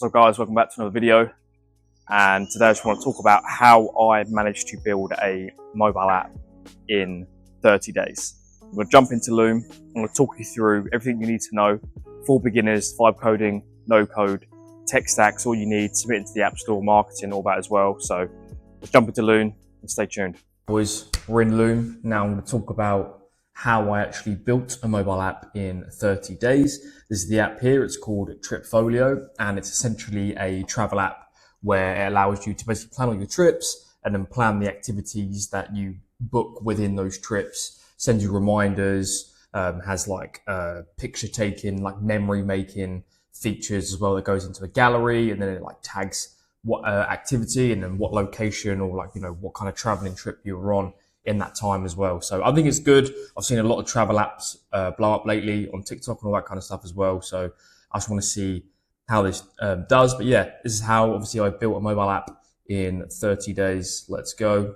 So guys, welcome back to another video, and today I just want to talk about how I managed to build a mobile app in 30 days. I'm going to jump into Loom. I'm going to talk you through everything you need to know for beginners, vibe coding, no code, tech stacks, all you need, submit into the App Store, marketing, all that as well. So let's jump into Loom and stay tuned. Boys, we're in Loom. Now I'm going to talk about how I actually built a mobile app in 30 days. This is the app here. It's called Tripfolio, and it's essentially a travel app where it allows you to basically plan all your trips and then plan the activities that you book within those trips, sends you reminders, has like picture taking, like memory making features as well that goes into a gallery, and then it like tags what activity and then what location or like, you know, what kind of traveling trip you were on in that time as well. So I think it's good. I've seen a lot of travel apps blow up lately on TikTok and all that kind of stuff as well. So I just want to see how this does. But yeah, this is how obviously I built a mobile app in 30 days. Let's go.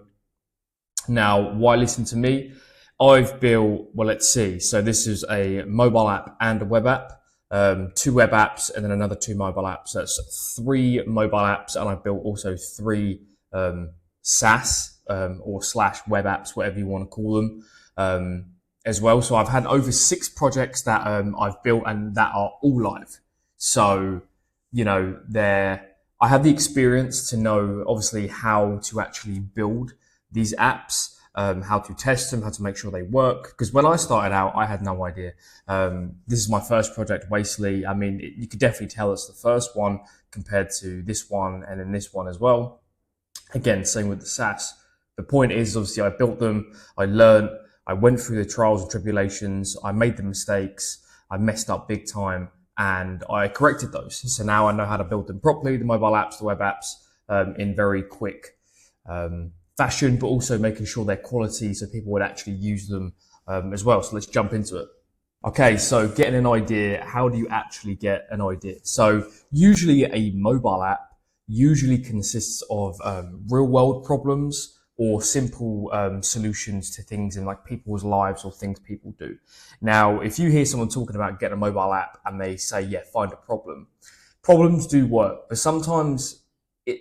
Now, why listen to me? I've built, well, let's see. So this is a mobile app and a web app. 2 web apps and then another 2 mobile apps. So that's 3 mobile apps, and I've built also 3 SaaS or / web apps, whatever you want to call them, as well. So I've had over 6 projects that I've built and that are all live. So, you know, I have the experience to know obviously how to actually build these apps. How to test them, how to make sure they work. Because when I started out, I had no idea. This is my first project, Wastely. I mean, you could definitely tell it's the first one compared to this one and then this one as well. Again, same with the SaaS. The point is, obviously, I built them, I learned, I went through the trials and tribulations, I made the mistakes, I messed up big time, and I corrected those. So now I know how to build them properly, the mobile apps, the web apps, in very quick fashion, but also making sure they're quality so people would actually use them as well. So let's jump into it. Okay, so getting an idea, how do you actually get an idea? So usually a mobile app usually consists of real world problems or simple solutions to things in like people's lives or things people do. Now, if you hear someone talking about getting a mobile app and they say, yeah, find a problem, problems do work, but sometimes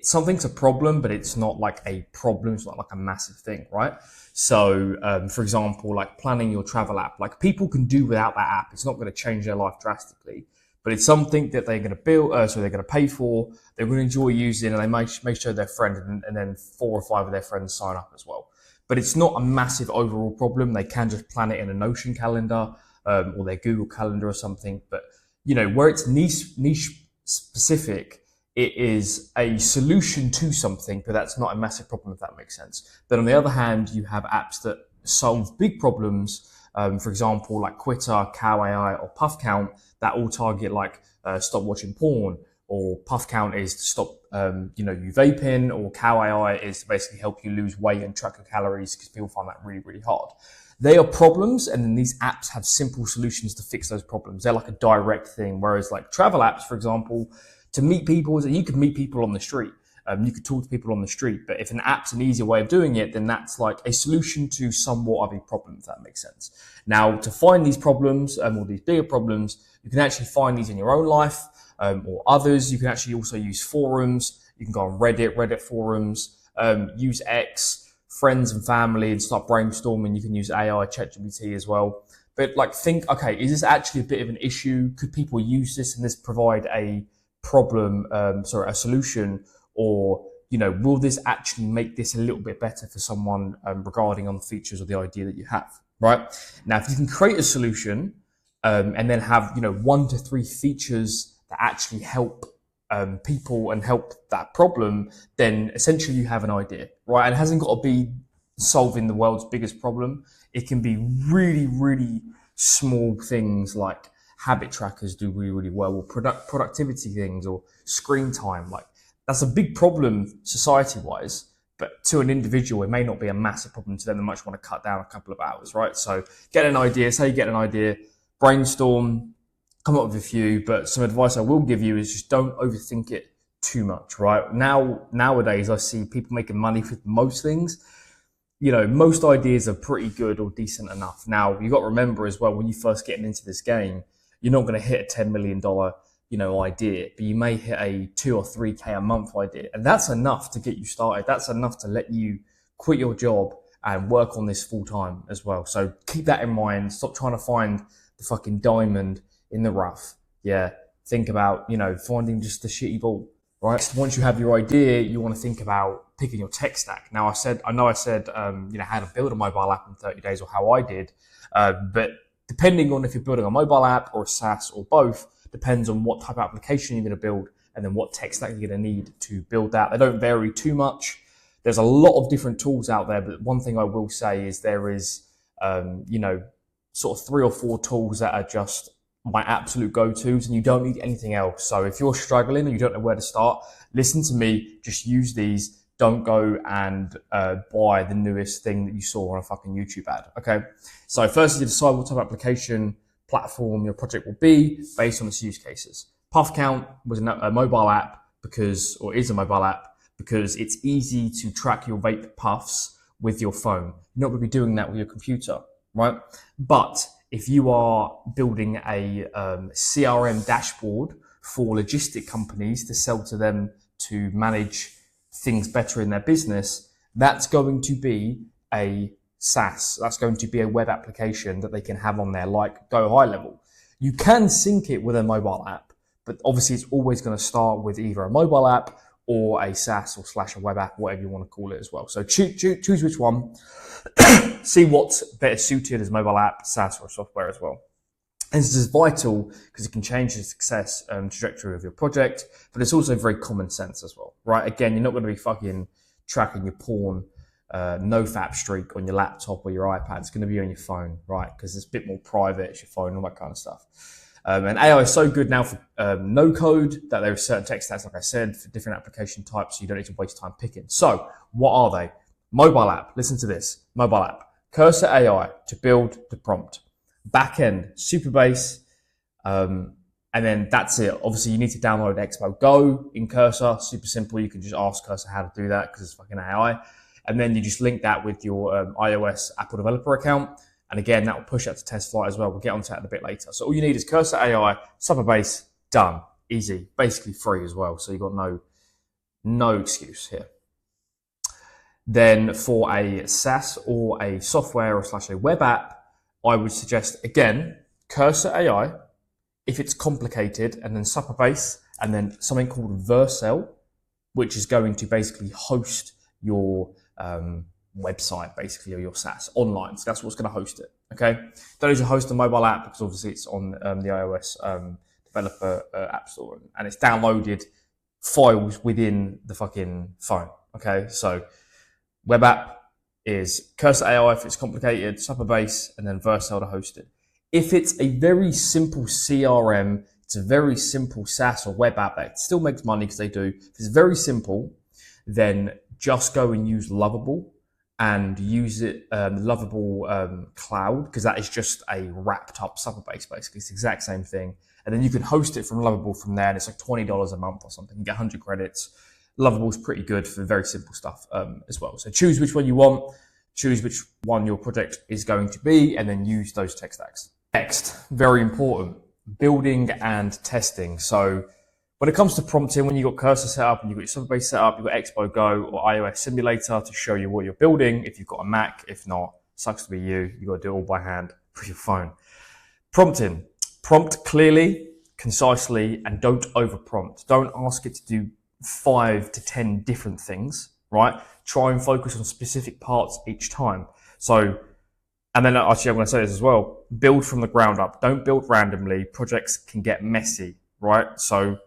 something's a problem, but it's not like a problem. It's not like a massive thing, right? So, for example, like planning your travel app, like people can do without that app. It's not going to change their life drastically, but it's something that they're going to build, so they're going to pay for, they're going to enjoy using, and they may show their friend, and then 4 or 5 of their friends sign up as well. But it's not a massive overall problem. They can just plan it in a Notion calendar, or their Google calendar or something. But, you know, where it's niche specific, it is a solution to something, but that's not a massive problem, if that makes sense. But on the other hand, you have apps that solve big problems, for example, like Quitter, Cow AI, or Puff Count, that all target like stop watching porn, or Puff Count is to stop you vaping, or Cow AI is to basically help you lose weight and track your calories, because people find that really, really hard. They are problems, and then these apps have simple solutions to fix those problems. They're like a direct thing, whereas like travel apps, for example, to meet people, you could meet people on the street. You could talk to people on the street, but if an app's an easier way of doing it, then that's like a solution to somewhat of a problem, if that makes sense. Now, to find these problems, or these bigger problems, you can actually find these in your own life, or others. You can actually also use forums. You can go on Reddit forums, use X, friends and family, and start brainstorming. You can use AI, ChatGPT as well. But like think, okay, is this actually a bit of an issue? Could people use this and this provide a problem, a solution, or, you know, will this actually make this a little bit better for someone regarding on the features or the idea that you have, right? Now, if you can create a solution and then have, 1 to 3 features that actually help people and help that problem, then essentially you have an idea, right? And it hasn't got to be solving the world's biggest problem. It can be really, really small things like habit trackers do really, really well, or productivity things, or screen time. Like, that's a big problem society-wise, but to an individual, it may not be a massive problem to them. They might want to cut down a couple of hours, right? So get an idea, say you get an idea, brainstorm, come up with a few, but some advice I will give you is just don't overthink it too much, right? Nowadays, I see people making money with most things. Most ideas are pretty good or decent enough. Now, you've got to remember as well, when you're first getting into this game, you're not going to hit a $10 million, idea, but you may hit a 2 or 3K a month idea. And that's enough to get you started. That's enough to let you quit your job and work on this full time as well. So keep that in mind. Stop trying to find the fucking diamond in the rough. Yeah. Think about, finding just the shitty ball, right? Once you have your idea, you want to think about picking your tech stack. Now I know I said, how to build a mobile app in 30 days or how I did. But depending on if you're building a mobile app or a SaaS or both, depends on what type of application you're going to build and then what tech stack you're going to need to build that. They don't vary too much. There's a lot of different tools out there, but one thing I will say is there is, sort of 3 or 4 tools that are just my absolute go-tos, and you don't need anything else. So if you're struggling and you don't know where to start, listen to me, just use these. Don't go and buy the newest thing that you saw on a fucking YouTube ad, okay? So first, you decide what type of application platform your project will be based on its use cases. PuffCount was a mobile app is a mobile app because it's easy to track your vape puffs with your phone. You're not going to be doing that with your computer, right? But if you are building a CRM dashboard for logistic companies to sell to them to manage things better in their business, that's going to be a SaaS. That's going to be a web application that they can have on there, like Go High Level. You can sync it with a mobile app, but obviously it's always going to start with either a mobile app or a SaaS or / a web app, whatever you want to call it as well. So choose which one. See what's better suited as mobile app, SaaS, or software as well. And this is vital because it can change the success trajectory of your project, but it's also very common sense as well, right? Again, you're not going to be fucking tracking your porn nofap streak on your laptop or your iPad. It's going to be on your phone, right? Because it's a bit more private, it's your phone, all that kind of stuff. And AI is so good now for no code that there are certain tech stacks, like I said, for different application types, so you don't need to waste time picking. So what are they? Mobile app, listen to this, mobile app. Cursor AI to build the prompt. Backend, Supabase, and then that's it. Obviously, you need to download Expo Go in Cursor. Super simple. You can just ask Cursor how to do that because it's fucking AI. And then you just link that with your iOS Apple developer account. And again, that will push that to TestFlight as well. We'll get onto that a bit later. So all you need is Cursor AI, Supabase, done. Easy. Basically free as well. So you've got no excuse here. Then for a SaaS or a software or / a web app, I would suggest, again, Cursor AI, if it's complicated, and then Supabase, and then something called Vercel, which is going to basically host your website, basically, or your SaaS online. So that's what's going to host it, okay? Don't need to host a mobile app because obviously it's on the iOS developer app store, and it's downloaded files within the fucking phone, okay? So web app is Cursor AI if it's complicated, Supabase, and then Vercel to host it. If it's a very simple CRM, it's a very simple SaaS or web app that still makes money because they do. If it's very simple, then just go and use Lovable and use it, Lovable Cloud, because that is just a wrapped up Supabase basically. It's the exact same thing. And then you can host it from Lovable from there, and it's like $20 a month or something. You get 100 credits. Lovable is pretty good for very simple stuff as well. So choose which one you want, choose which one your project is going to be, and then use those tech stacks. Next, very important, building and testing. So when it comes to prompting, when you've got Cursor set up and you've got your Supabase set up, you've got Expo Go or iOS Simulator to show you what you're building. If you've got a Mac, if not, sucks to be you. You've got to do it all by hand for your phone. Prompting. Prompt clearly, concisely, and don't over prompt. Don't ask it to do 5 to 10 different things, right? Try and focus on specific parts each time. So, and then actually I'm going to say this as well, build from the ground up. Don't build randomly. Projects can get messy, right? So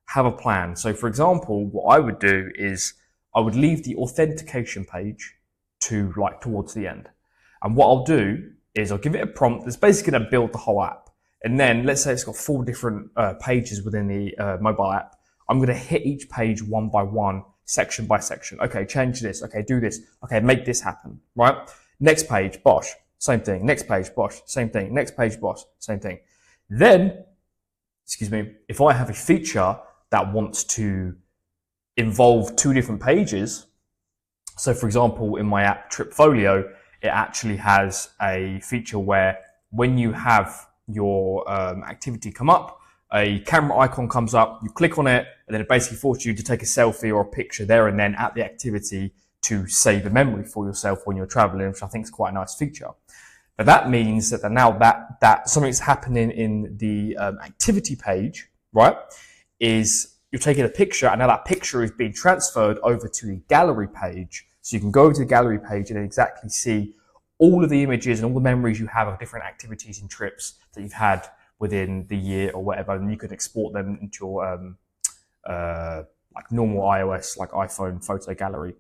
have a plan. So for example, what I would do is I would leave the authentication page to like towards the end. And what I'll do is I'll give it a prompt that's basically going to build the whole app. And then let's say it's got 4 different pages within the mobile app. I'm going to hit each page one by one, section by section. Okay, change this. Okay, do this. Okay, make this happen, right? Next page, Bosh, same thing. Next page, Bosh, same thing. Next page, Bosh, same thing. Then, if I have a feature that wants to involve 2 different pages, so for example, in my app Tripfolio, it actually has a feature where when you have your activity come up, a camera icon comes up, you click on it, and then it basically forces you to take a selfie or a picture there and then at the activity to save a memory for yourself when you're traveling, which I think is quite a nice feature. But that means that now that something's happening in the activity page, right, is you're taking a picture, and now that picture is being transferred over to the gallery page. So you can go to the gallery page and exactly see all of the images and all the memories you have of different activities and trips that you've had within the year or whatever, and you can export them into your like normal iOS, like iPhone photo gallery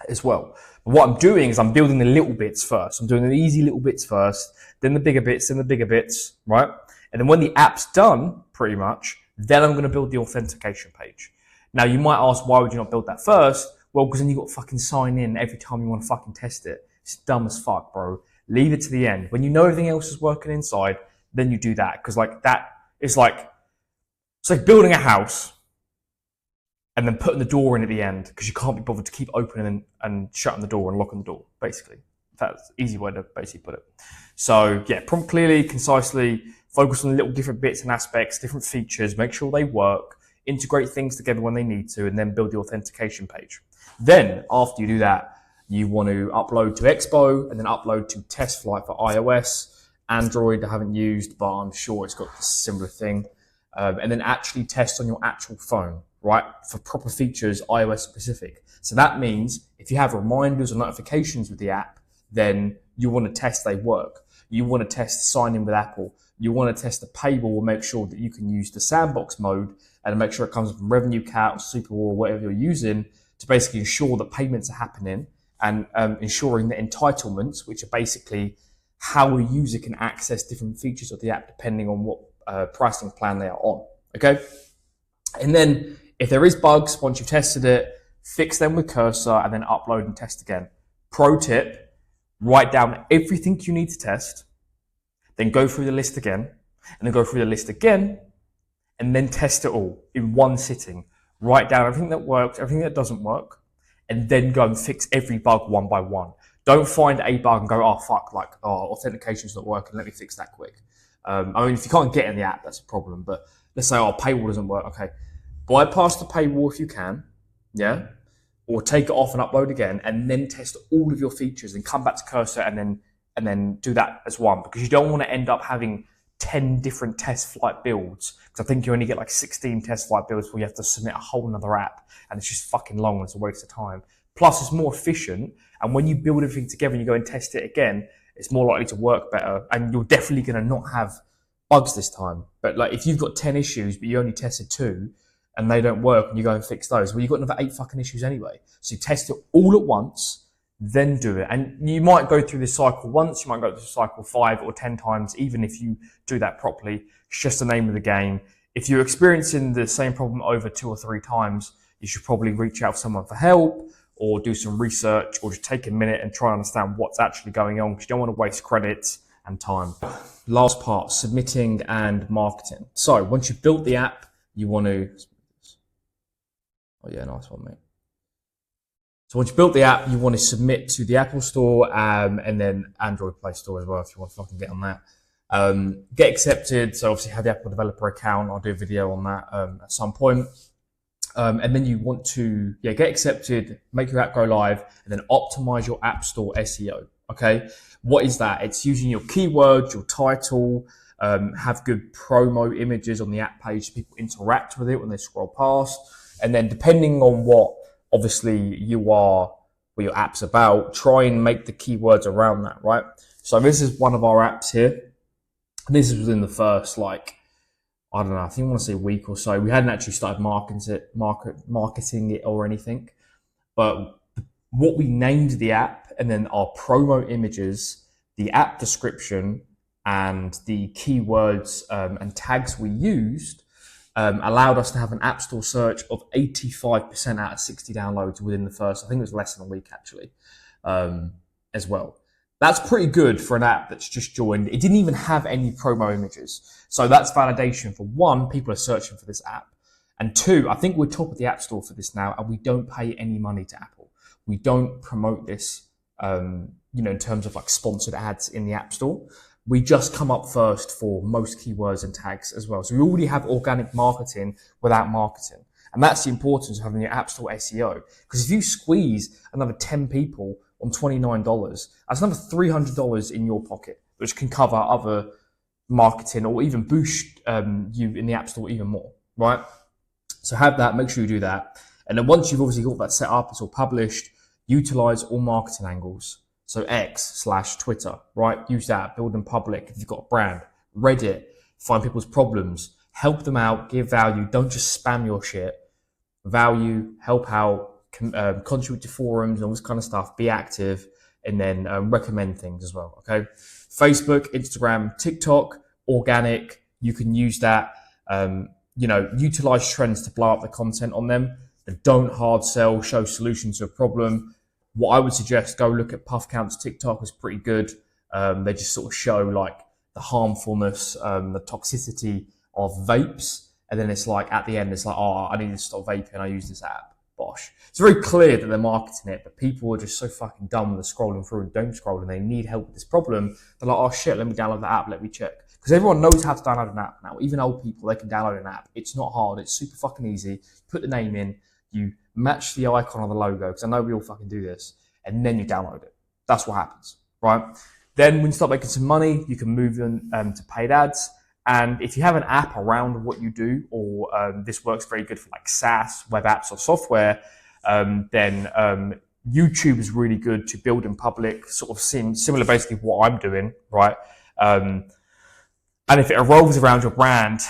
as well. But what I'm doing is I'm building the little bits first. I'm doing the easy little bits first, then the bigger bits, right? And then when the app's done, pretty much, then I'm going to build the authentication page. Now, you might ask, why would you not build that first? Well, because then you've got to fucking sign in every time you want to fucking test it. It's dumb as fuck, bro. Leave it to the end. When you know everything else is working inside, then you do that. Because like that is like, it's like building a house and then putting the door in at the end because you can't be bothered to keep opening and shutting the door and locking the door, basically. That's an easy way to basically put it. So yeah, prompt clearly, concisely, focus on little different bits and aspects, different features, make sure they work, integrate things together when they need to, and then build the authentication page. Then after you do that, you want to upload to Expo and then upload to TestFlight for iOS. Android I haven't used, but I'm sure it's got a similar thing. And then actually test on your actual phone, right? For proper features, iOS specific. So that means if you have reminders or notifications with the app, then you want to test they work. You want to test sign in with Apple. You want to test the paywall and make sure that you can use the sandbox mode and make sure it comes from RevenueCat or SuperWall or whatever you're using to basically ensure that payments are happening and ensuring that entitlements, which are basically how a user can access different features of the app depending on what pricing plan they are on, okay? And then if there is bugs, once you've tested it, fix them with Cursor and then upload and test again. Pro tip, write down everything you need to test, then go through the list again, and then go through the list again, and then test it all in one sitting. Write down everything that works, everything that doesn't work, and then go and fix every bug one by one. Don't find a bug and go, oh fuck, like, oh, authentication's not working, let me fix that quick. I mean, if you can't get in the app, that's a problem, but let's say, oh, paywall doesn't work, okay. Bypass the paywall if you can, yeah? Or take it off and upload again, and then test all of your features and come back to Cursor and then do that as one, because you don't want to end up having 10 different TestFlight builds, because I think you only get like 16 TestFlight builds where you have to submit a whole another app, and it's just fucking long and it's a waste of time. Plus, it's more efficient, and when you build everything together and you go and test it again, it's more likely to work better, and you're definitely going to not have bugs this time. But like, if you've got 10 issues, but you only tested 2, and they don't work, and you go and fix those, well, you've got another 8 fucking issues anyway. So you test it all at once, then do it. And you might go through this cycle once, you might go through the cycle 5 or 10 times, even if you do that properly. It's just the name of the game. If you're experiencing the same problem over 2 or 3 times, you should probably reach out to someone for help, or do some research, or just take a minute and try and understand what's actually going on, because you don't want to waste credits and time. Last part, submitting and marketing. So once you've built the app, you want to... Oh yeah, nice one, mate. So once you built the app, you want to submit to the Apple Store and then Android Play Store as well, if you want to fucking get on that. Get accepted. So obviously have the Apple developer account. I'll do a video on that at some point. And then you want to get accepted, make your app go live, and then optimize your App Store SEO. Okay, what is that? It's using your keywords, your title, have good promo images on the app page so people interact with it when they scroll past. And then depending on what obviously you are, what your app's about, try and make the keywords around that, right? So this is one of our apps here. This is within the first, like, I don't know, I think I want to say a week or so. We hadn't actually started marketing it or anything. But what we named the app, and then our promo images, the app description, and the keywords and tags we used, allowed us to have an App Store search of 85% out of 60 downloads within the first, I think it was less than a week actually, as well. That's pretty good for an app that's just joined. It didn't even have any promo images. So that's validation for 1, people are searching for this app. And 2, I think we're top of the App Store for this now, and we don't pay any money to Apple. We don't promote this, in terms of like sponsored ads in the App Store. we just come up first for most keywords and tags as well. So we already have organic marketing without marketing. And that's the importance of having your App Store SEO. Because if you squeeze another 10 people on $29, that's another $300 in your pocket, which can cover other marketing or even boost you in the App Store even more, right? So have that, make sure you do that. And then once you've obviously got that set up, it's all published, utilize all marketing angles. So X/Twitter, right? Use that, build them public if you've got a brand. Reddit, find people's problems, help them out, give value. Don't just spam your shit. Value, help out, contribute to forums and all this kind of stuff. Be active, and then recommend things as well, okay? Facebook, Instagram, TikTok, organic. You can use that. Utilize trends to blow up the content on them. But don't hard sell, show solutions to a problem. What I would suggest, go look at Puffcount's TikTok, is pretty good. They just sort of show like the harmfulness, the toxicity of vapes. And then it's like, at the end, it's like, oh, I need to stop vaping. I use this app. Bosh. It's very clear that they're marketing it, but people are just so fucking dumb with scrolling through and don't scroll, and they need help with this problem. They're like, oh shit, let me download the app, let me check. Because everyone knows how to download an app now. Even old people, they can download an app. It's not hard. It's super fucking easy. You put the name in, you match the icon of the logo, because I know we all fucking do this, and then you download it. That's what happens, right? Then when you start making some money, you can move in to paid ads. And if you have an app around what you do, or this works very good for like SaaS, web apps or software, then YouTube is really good to build in public, sort of similar basically what I'm doing, right? And if it revolves around your brand,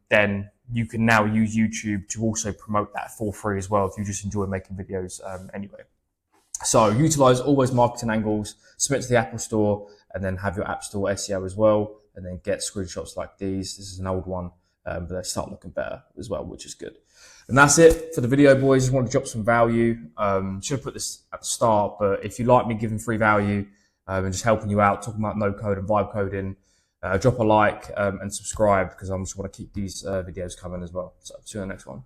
then you can now use YouTube to also promote that for free as well if you just enjoy making videos anyway. So utilize all those marketing angles, submit to the Apple Store, and then have your App Store SEO as well, and then get screenshots like these. This is an old one, but they start looking better as well, which is good. And that's it for the video, boys. Just want to drop some value. Should have put this at the start, but if you like me giving free value and just helping you out, talking about no code and vibe coding, drop a like and subscribe, because I'm just want to keep these videos coming as well. So see you in the next one.